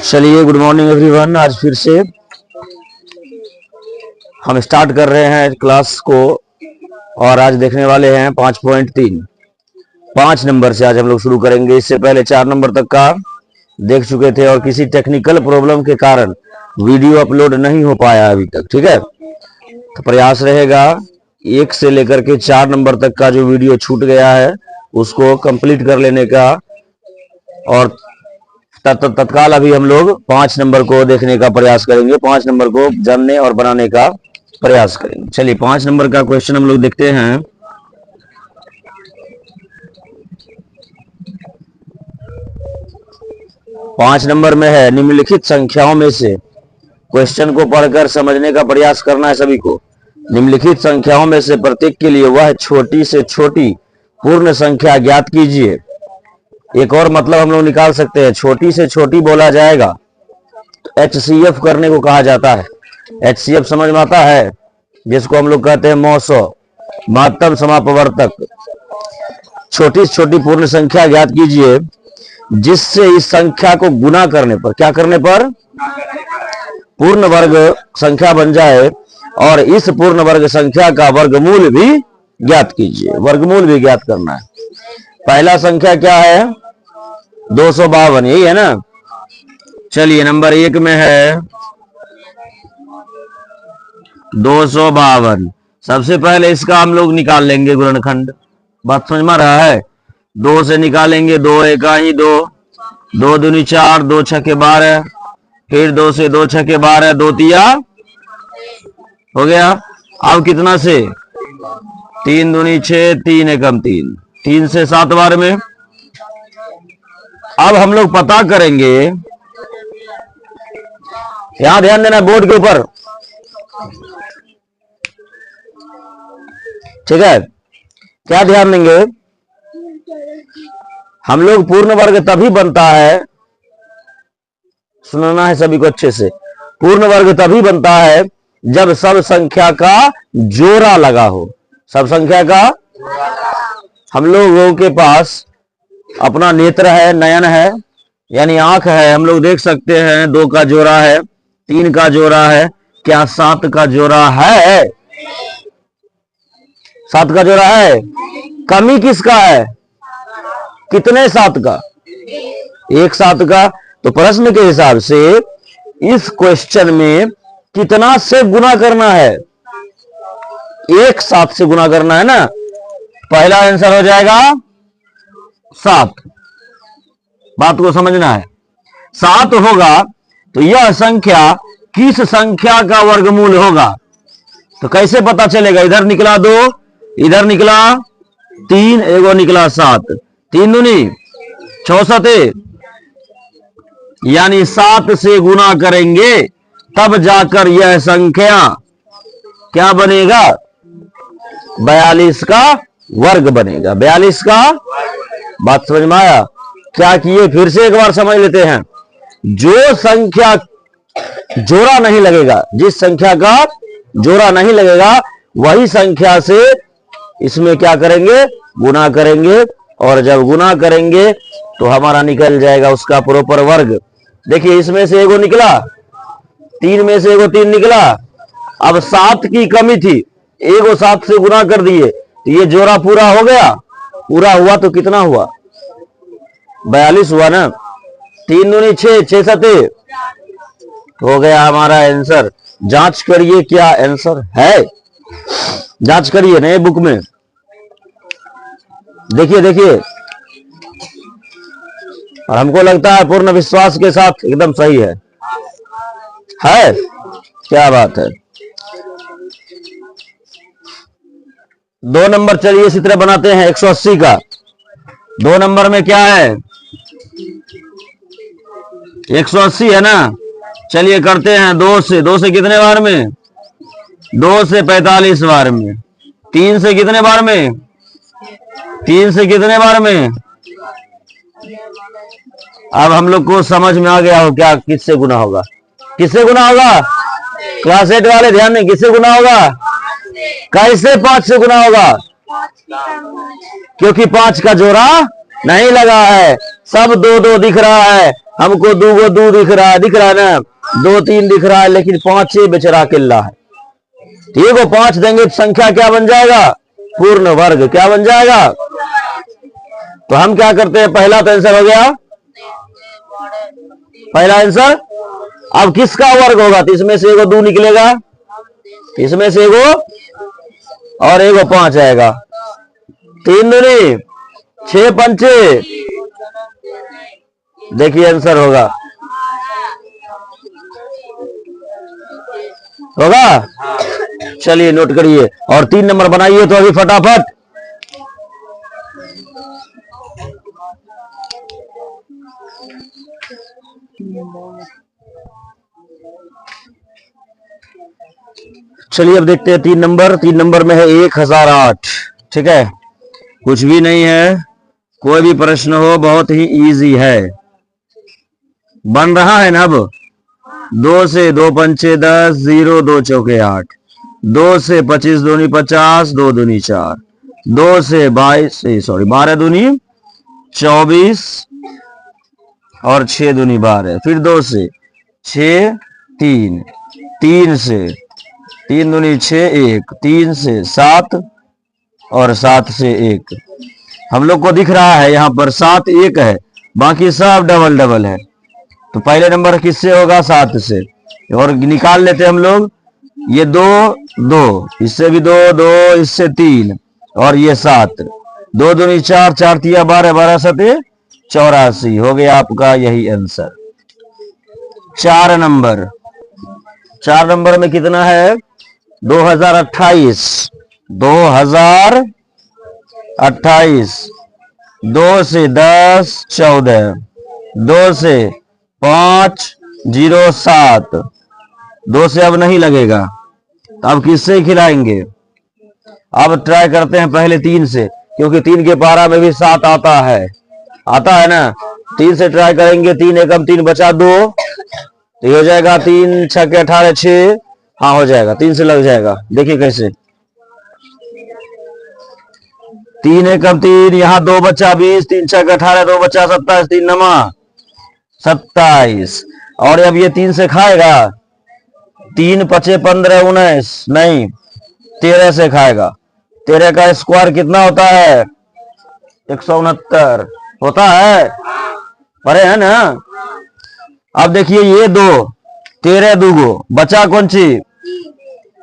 चलिए, good morning everyone. आज फिर से हम स्टार्ट कर रहे हैं क्लास को और आज देखने वाले हैं 5.3 5 नंबर से आज हम लोग शुरू करेंगे। इससे पहले 4 नंबर तक का देख चुके थे और किसी टेक्निकल प्रॉब्लम के कारण वीडियो अपलोड नहीं हो पाया अभी तक। ठीक है, तो प्रयास रहेगा 1 से लेकर के 4 नंबर तक का जो वीडियो छूट गया है उसको कंप्लीट कर लेने का और तत्काल अभी हम लोग 5 नंबर को देखने का प्रयास करेंगे, 5 नंबर को जानने और बनाने का प्रयास करेंगे। चलिए 5 नंबर का क्वेश्चन हम लोग देखते हैं। पांच नंबर में है, निम्नलिखित संख्याओं में से क्वेश्चन को पढ़कर समझने का प्रयास करना है सभी को। निम्नलिखित संख्याओं में से प्रत्येक के लिए वह छोटी से छोटी पूर्ण संख्या ज्ञात कीजिए। एक और मतलब हम लोग निकाल सकते हैं, छोटी से छोटी बोला जाएगा तो HCF करने को कहा जाता है। HCF समझ में आता है, जिसको हम लोग कहते हैं मौसो, महत्तम समापवर्तक। छोटी से छोटी पूर्ण संख्या ज्ञात कीजिए जिससे इस संख्या को गुना करने पर, क्या करने पर, पूर्ण वर्ग संख्या बन जाए और इस पूर्ण वर्ग संख्या का वर्गमूल भी ज्ञात कीजिए। वर्गमूल भी ज्ञात करना है। पहला संख्या क्या है, 252, यही है ना। चलिए नंबर 1 में है 252। सबसे पहले इसका हम लोग निकाल लेंगे गुणनखंड। बात समझ में आ रहा है। 2 से निकालेंगे, 2 एका ही 2, 2 दूनी 4, 2 छके 12, फिर 2 से 2 छके 12, 2 तिया हो गया। अब कितना से, 3 दूनी 6, 3 एकम 3, 3 से 7 बार में। अब हम लोग पता करेंगे, यहां ध्यान देना बोर्ड के ऊपर, ठीक है। क्या ध्यान देंगे, हम लोग पूर्ण वर्ग तभी बनता है, सुनना है सभी को अच्छे से, पूर्ण वर्ग तभी बनता है जब सब संख्या का जोड़ा लगा हो। सब संख्या का, हम लोगों के पास अपना नेत्र है, नयन है, यानी आंख है, हम लोग देख सकते हैं 2 का जोड़ा है, 3 का जोड़ा है, क्या 7 का जोड़ा है? 7 का जोड़ा है। कमी किसका है, कितने 7 का, 1 7 का। तो प्रश्न के हिसाब से इस क्वेश्चन में कितना से गुना करना है, 1 7 से गुना करना है ना। पहला आंसर हो जाएगा 7। बात को समझना है। 7 होगा तो यह संख्या किस संख्या का वर्गमूल होगा। तो कैसे पता चलेगा, इधर निकला 2, इधर निकला 3, एगो निकला 7, 3 दूनी 6 7, यानी 7 से गुना करेंगे तब जाकर यह संख्या क्या बनेगा, 42 का वर्ग बनेगा। 42 का, बात समझ में आया। क्या किए, फिर से एक बार समझ लेते हैं। जो संख्या जोड़ा नहीं लगेगा, जिस संख्या का जोड़ा नहीं लगेगा, वही संख्या से इसमें क्या करेंगे, गुना करेंगे। और जब गुना करेंगे तो हमारा निकल जाएगा उसका प्रॉपर वर्ग। देखिए इसमें से एगो निकला, 3 में से एगो 3 निकला। अब 7 की कमी थी, एगो 7 से गुना कर दिए तो ये जोड़ा पूरा हो गया। पूरा हुआ तो कितना हुआ, 42 हुआ ना। 3 दूनी 6, 6 7 हो गया हमारा आंसर। जांच करिए क्या आंसर है, जांच करिए नए बुक में, देखिए देखिए। और हमको लगता है पूर्ण विश्वास के साथ एकदम सही है। क्या बात है। 2 नंबर चलिए इसी तरह बनाते हैं 180 का। 2 नंबर में क्या है 180 है ना। चलिए करते हैं 2 से कितने बार में 2 से 45 बार में। 3 से कितने बार में 3 से कितने बार में। अब हम लोग को समझ में आ गया हो क्या किससे गुना होगा। किससे गुना होगा क्लास 8 वाले ध्यान नहीं, किससे गुना होगा। कैसे 5 से गुना होगा क्योंकि 5 का जोड़ा नहीं लगा है। सब 2 दिख रहा है हमको। 2 दिख रहा है ना। 2 3 दिख रहा है लेकिन 5 बेचारा अकेला है। ठीक है 5 देंगे तो संख्या क्या बन जाएगा पूर्ण वर्ग। क्या बन जाएगा। तो हम क्या करते हैं पहला तो आंसर हो गया पहला आंसर। अब किसका वर्ग होगा तो इसमें से एगो 2 निकलेगा, इसमें से एगो और एगो 5 आएगा। 3 दूनी 6 पंचे देखिए आंसर होगा चलिए नोट करिए और 3 नंबर बनाइए तो अभी फटाफट। चलिए अब देखते हैं 3 नंबर। 3 नंबर में है 1008। ठीक है कुछ भी नहीं है, कोई भी प्रश्न हो बहुत ही इजी है। बन रहा है ना। अब 2 से 2 पंचे 10 0 2 चौके 8। 2 से 25 दूनी 50 2 दूनी 4। 2 से 12 दूनी 24 और 6 दूनी 12। फिर 2 से 6 3 3 से 3 दूनी 6 1 3 से 7 और 7 से 1। हम लोग को दिख रहा है यहाँ पर 7 1 है बाकी सब डबल डबल है। तो पहले नंबर किससे होगा 7 से और निकाल लेते हम लोग। ये 2 2 इससे भी 2 2 इससे 3 और ये 7 2 दूनी 4 4 तिया 12 12 7 84 हो गया आपका यही आंसर। 4 नंबर 4 नंबर में कितना है 2028 2028। 2 से 10 14। 2 से 5 0 7। 2 से अब नहीं लगेगा तो अब किससे खिलाएंगे। अब ट्राई करते हैं पहले 3 से क्योंकि 3 के पारा में भी 7 आता है ना। 3 से ट्राई करेंगे। 3 एकम 3 बचा 2 तो हो जाएगा 3 6 के 18 6। हाँ हो जाएगा 3 से लग जाएगा। देखिए कैसे 3 एकम 3 यहाँ 2 बचा 20 3 6 के 18 2 बचा 27 3 नमा 27। और अब ये 3 से खाएगा 3 पचे 15 19 नहीं 13 से खाएगा। 13 का स्क्वायर कितना होता है 169 होता है। परे है ना। अब देखिए ये 2 13 दूगो बचा कौन सी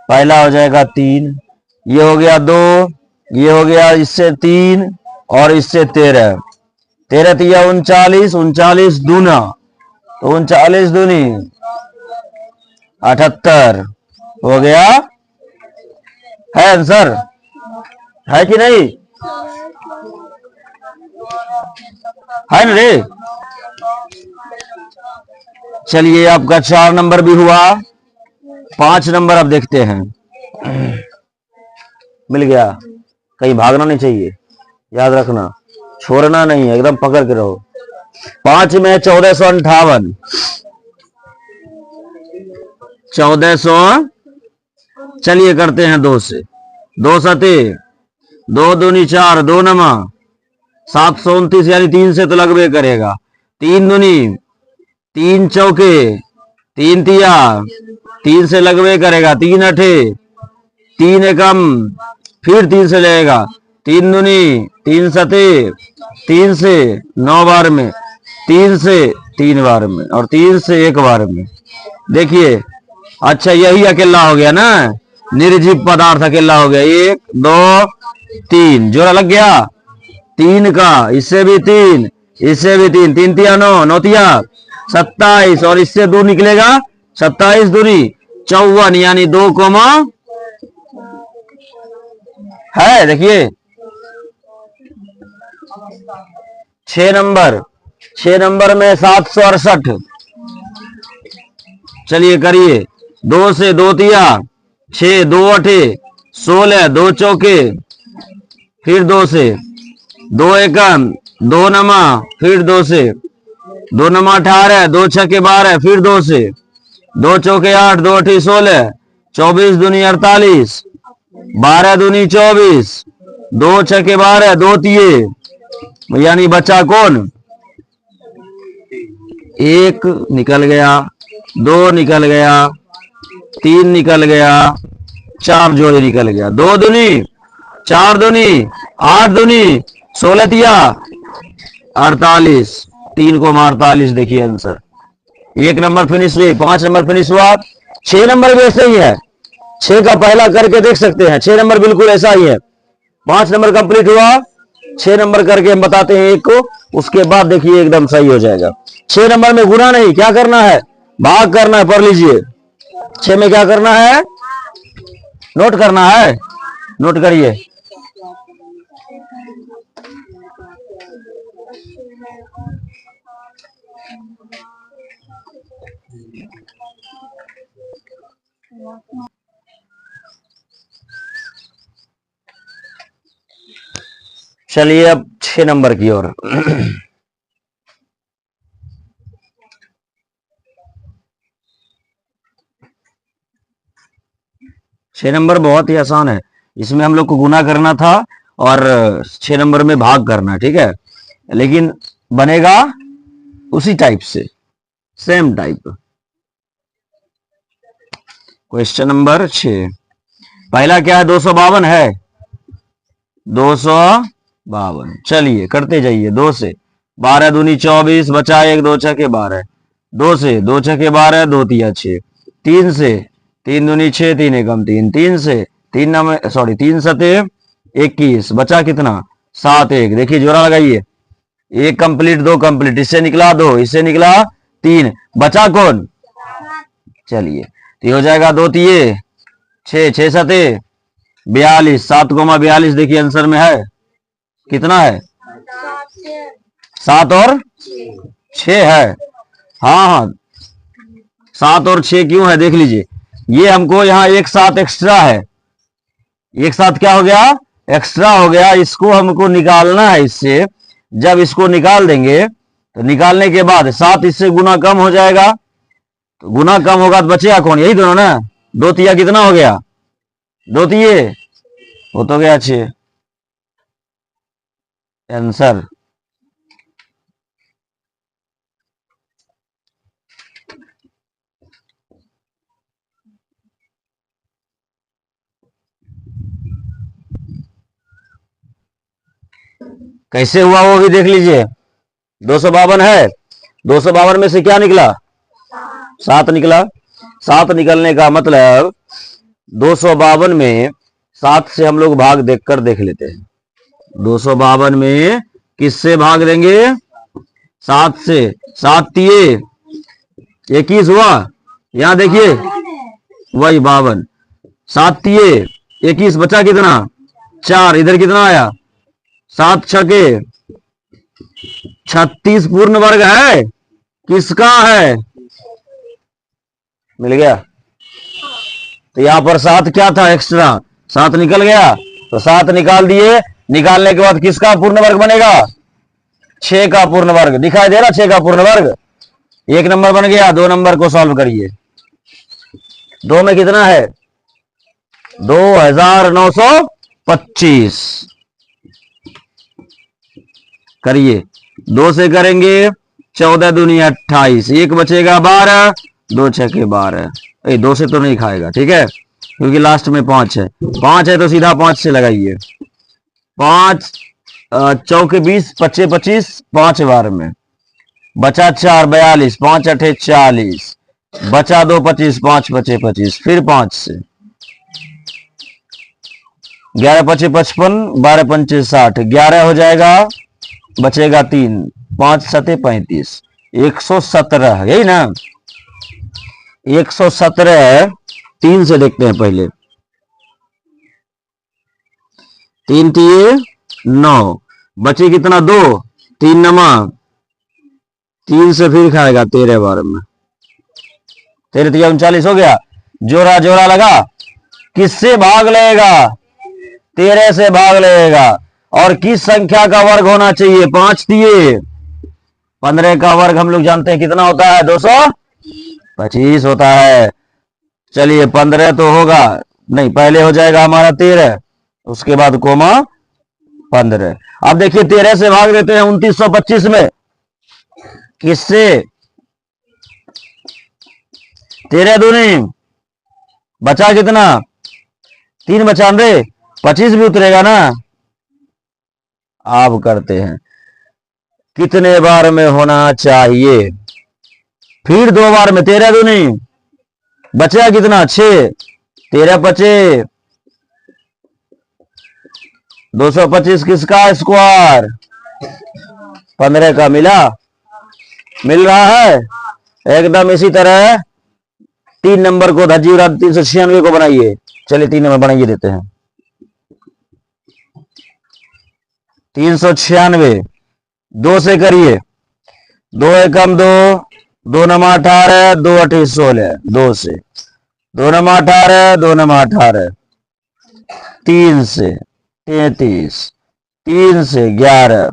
पहला हो जाएगा 3। ये हो गया 2 ये हो गया इससे 3 और इससे 13 13 तिया 39 39 दूना तो 39 दूनी 78 हो गया। है आंसर है कि नहीं है ना रे। चलिए आपका 4 नंबर भी हुआ। 5 नंबर अब देखते हैं। मिल गया कहीं भागना नहीं चाहिए याद रखना छोड़ना नहीं है एकदम पकड़ के रहो। 5 में 1458 1400। चलिए करते हैं 2 से 2 सते 2 दूनी 4 2 नमा 729 यानी 3 से तो लगभग करेगा। 3 दूनी 3 चौके 3 तिया 3 से लगभग करेगा। 3 अठे 3 एकम फिर 3 से लगेगा। 3 दूनी 3 सते 3 से 9 बार में 3 से 3 बार में और 3 से 1 बार में। देखिए अच्छा यही अकेला हो गया ना निर्जीव पदार्थ अकेला हो गया। 1 2 3 जोड़ा लग गया 3 का इससे भी 3 इससे भी 3 3 तिया 9 9 तिया 27 और इससे 2 निकलेगा 27 दूनी 54 यानी 2 कोमा है, देखिए 6 नंबर में 768। चलिए करिए, 2 से 2 तिया 6, 2 अठे 16, 2 चौके, फिर 2 से 2 एकम 2 नमा, फिर 2 से 2 नमा 18, 2 छके 12, फिर 2 से 2 चौके 8, 2 अठी 16, 24 दूनी 48, 12 दूनी 24, 2 छके 12, 2 तिये, यानी बचा कौन? 1 निकल गया, 2 निकल गया, 3 निकल गया, 4 जोड़े निकल गया, 2 दूनी 4 दूनी 8 दूनी 16 तिया 48, 3 को 48। देखिए आंसर। 1 नंबर फिनिश हुई, 5 नंबर फिनिश हुआ। 6 नंबर भी ऐसे ही है, 6 का पहला करके देख सकते हैं। 6 नंबर बिल्कुल ऐसा ही है। 5 नंबर कंप्लीट हुआ, 6 नंबर करके हम बताते हैं 1 को, उसके बाद देखिए एकदम सही हो जाएगा। 6 नंबर में गुना नहीं, क्या करना है? भाग करना है। पढ़ लीजिए, 6 में क्या करना है? नोट करना है, नोट करिए। चलिए अब 6 नंबर की ओर। 6 नंबर बहुत ही आसान है। इसमें हम लोग को गुना करना था और 6 नंबर में भाग करना, ठीक है, लेकिन बनेगा उसी टाइप से, सेम टाइप। क्वेश्चन नंबर 6, पहला क्या है? 252 है, 252। चलिए करते जाइए। 2 से 12 दूनी 24, बचा 1, 2 छके 12, 2 से 2 छके 12, 2 तिया 6, 3 से 3 दूनी 6, 3 एकम 3, 3 से 3 सते 21, बचा कितना? 7, 1। देखिए जोड़ा लगाइए, 1 कंप्लीट, 2 कंप्लीट, इससे निकला 2, इससे निकला 3, बचा कौन? चलिए तो हो जाएगा 2 तिये 6, 6 सते 42, 7 कोमा 42। देखिए आंसर में है कितना है? 7 और 6 है। हाँ हाँ, 7 और 6 क्यों है देख लीजिए। ये हमको यहाँ एक साथ एक्स्ट्रा है, एक साथ क्या हो गया? एक्स्ट्रा हो गया। इसको हमको निकालना है इससे। जब इसको निकाल देंगे तो निकालने के बाद 7 इससे गुना कम हो जाएगा, तो गुना कम होगा तो बचेगा कौन? यही दोनों ना। 2 तिया कितना हो गया? 2 तिये हो तो गया 6। आंसर कैसे हुआ वो भी देख लीजिए। 252 है, 252 में से क्या निकला? 7 निकला। 7 निकलने का मतलब 252 में 7 से हम लोग भाग देखकर देख लेते हैं। 252 में किससे भाग देंगे? 7 से। 7 तिये 21 हुआ, यहां देखिए वही 52, 7 तिये 21, बचा कितना? 4, इधर कितना आया? 7 छके 36 पूर्ण वर्ग है, किसका है? मिल गया। तो यहां पर 7 क्या था? एक्स्ट्रा 7 निकल गया, तो 7 निकाल दिए। निकालने के बाद किसका पूर्ण वर्ग बनेगा? 6 का पूर्ण वर्ग। दिखाई दे रहा 6 का पूर्ण वर्ग। 1 नंबर बन गया। 2 नंबर को सॉल्व करिए। 2 में कितना है? 2925। करिए, 2 से करेंगे 14 दूनी 28, 1 बचेगा 12, 2 छके 12। 2 से तो नहीं खाएगा, ठीक है, क्योंकि लास्ट में 5 है। 5 है तो सीधा 5 से लगाइए। 5 चौके 20, 25 25, 5 बार में बचा 4, 42, 5 अठे 40, बचा 2 25, 5 पचे 25, फिर 5 से 11 पचे 55, 12 पंचे 60, 11 हो जाएगा, बचेगा 3, 5 सते 35, 117, यही ना। 117 3 से देखते हैं पहले। 3 तिये 9, बचे कितना 2, 3 नमा 3 से फिर खाएगा 13 बार में, 13 तिया 39 हो गया। जोड़ा जोड़ा लगा, किससे भाग लेगा? 13 से भाग लेगा। और किस संख्या का वर्ग होना चाहिए? 5 दिए। 15 का वर्ग हम लोग जानते हैं कितना होता है? 225 होता है। चलिए 15 तो होगा नहीं, पहले हो जाएगा हमारा 13, उसके बाद कोमा 15। अब देखिए 13 से भाग देते हैं 2925 में, किससे? 13 दूनी बचा कितना? 3 बचा रे, 25 भी उतरेगा ना। आप करते हैं कितने बार में होना चाहिए? फिर 2 बार में, 13 दूनी बचा कितना? 6, 13 बचे 225 किसका स्क्वायर? 15 का मिला, मिल रहा है एकदम। इसी तरह 3 नंबर को धज्जी उड़ा 396 को बनाइए। चलिए 3 नंबर बनाइए देते हैं। 396 2 से करिए, 2 एकम 2, 2 नमा 18, 2 अठी 16, 2 से 2 नमा 18, 2 नमा 18, 3 से 33, 3 से 11,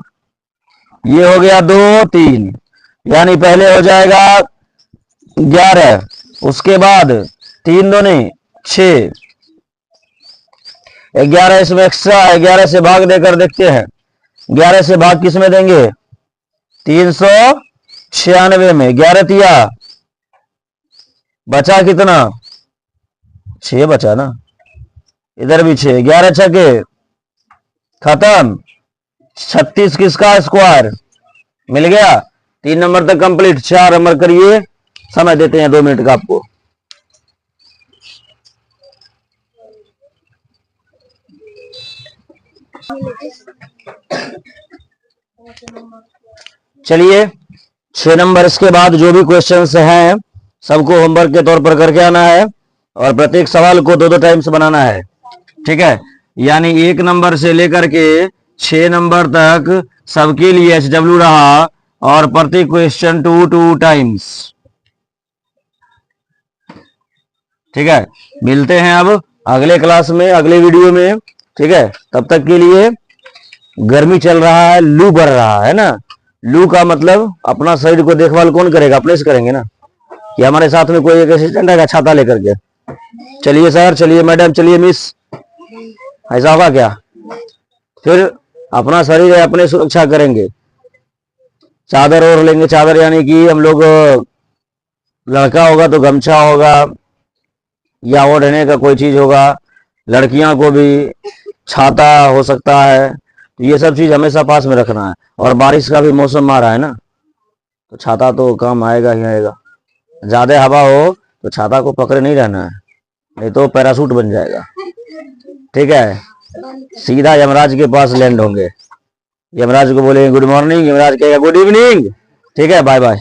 ये हो गया 2 3, यानी पहले हो जाएगा 11, उसके बाद 3 दूनी 6, 11 इसमें एक्स्ट्रा है, 11 से भाग देकर देखते हैं। 11 से भाग किस में देंगे? 396 में। 11 तिया बचा कितना? 6 बचा ना, इधर भी 6, 11 छके खत्म। 36 किसका स्क्वायर? मिल गया। 3 नंबर तक कंप्लीट। 4 नंबर करिए, समय देते हैं 2 मिनट का आपको। चलिए 6 नंबर इसके बाद जो भी क्वेश्चंस हैं सबको होमवर्क के तौर पर करके आना है, और प्रत्येक सवाल को 2-2 टाइम्स बनाना है, ठीक है। यानी 1 नंबर से लेकर के 6 नंबर तक सबके लिए HW रहा, और प्रत्येक क्वेश्चन 2-2 टाइम्स, ठीक है। मिलते हैं अब अगले क्लास में, अगले वीडियो में, ठीक है। तब तक के लिए, गर्मी चल रहा है, लू बढ़ रहा है ना। लू का मतलब अपना शरीर को देखभाल कौन करेगा? अपने से करेंगे ना, कि हमारे साथ में कोई एक असिस्टेंट आएगा छाता लेकर के? चलिए सर, चलिए मैडम, चलिए मिस, ऐसा होगा क्या? फिर अपना शरीर है, अपने सुरक्षा करेंगे। चादर ओढ़ लेंगे, चादर यानी कि हम लोग, लड़का होगा तो गमछा होगा या ओढ़ने का कोई चीज होगा, लड़कियां को भी छाता हो सकता है। तो ये सब चीज हमेशा पास में रखना है। और बारिश का भी मौसम आ रहा है ना, तो छाता तो काम आएगा ही आएगा। ज्यादा हवा हो तो छाता को पकड़े नहीं रहना है, नहीं तो पैराशूट बन जाएगा, ठीक है। सीधा यमराज के पास लैंड होंगे। यमराज को बोलेंगे गुड मॉर्निंग, यमराज कहेगा गुड इवनिंग, ठीक है। Bye bye.